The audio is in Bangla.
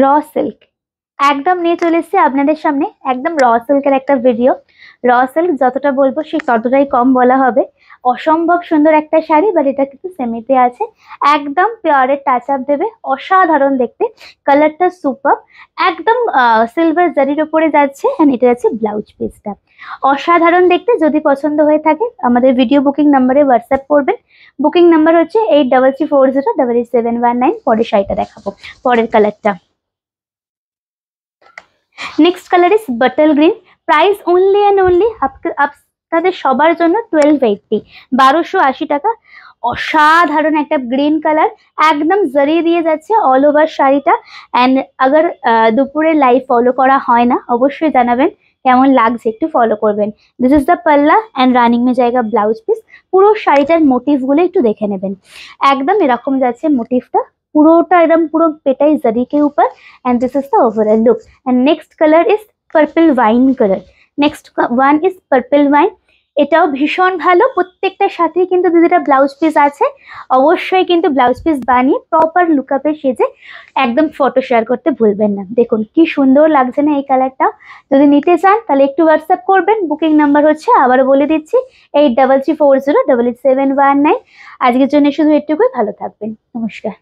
র সিল্ক একদম নিয়ে চলে এসেছি আপনাদের সামনে, একদম র সিল্কের একটা ভিডিও। র সিল্ক যতটা বলবো সেই ততটাই কম বলা হবে। অসম্ভব সুন্দর একটা শাড়ি, বাট এটা কিন্তু সেমিতে আছে, একদম পিওরের টাচ আপ দেবে, অসাধারণ দেখতে, কালারটা সুপার, একদম সিলভার জারির উপরে যাচ্ছে। এন্ড এটা আছে ব্লাউজ পিসটা, অসাধারণ দেখতে। যদি পছন্দ হয়ে থাকে আমাদের ভিডিও বুকিং নাম্বারে হোয়াটসঅ্যাপ করবেন। বুকিং নাম্বার হচ্ছে 8334088719। পরের শাড়িটা দেখাবো, পরের কালারটা। Next colour is bottle green. Price only and only আপনাদের সবার জন্য 1280, 1280 টাকা। অসাধারণ একটা গ্রিন কালার, একদম জারি দিয়ে যাচ্ছে অল ওভার শাড়িটা। অ্যান্ড আগার দুপুরে লাইভ ফলো করা হয় না, অবশ্যই জানাবেন কেমন লাগছে, একটু ফলো করবেন। দিস ইজ দ্য পাল্লা অ্যান্ড রানিং মে জায়গা ব্লাউজ পিস। পুরো শাড়িটার মোটিভ গুলো একটু দেখে নেবেন, একদম এরকম যাচ্ছে মোটিভটা, পুরোটা একদম পুরো পেটাই জারি के ऊपर। and this is the overall look, and next color is purple wine color. next one is purple wine. এটাও ভীষণ ভালো, প্রত্যেকটার সাথেই কিন্তু দিদিটা ব্লাউজ পিস আছে। অবশ্যই কিন্তু ব্লাউজ পিস বানিয়ে প্রপার লুকআপে সেজে একদম ফটো শেয়ার করতে ভুলবেন না। দেখুন কি সুন্দর লাগছে না এই কালারটা। যদি নিতে চান তাহলে একটু হোয়াটসঅ্যাপ করবেন। বুকিং নাম্বার হচ্ছে, আবারও বলে দিচ্ছি, 8334088719। আজকের জন্য শুধু এটুকুই, ভালো থাকবেন, নমস্কার।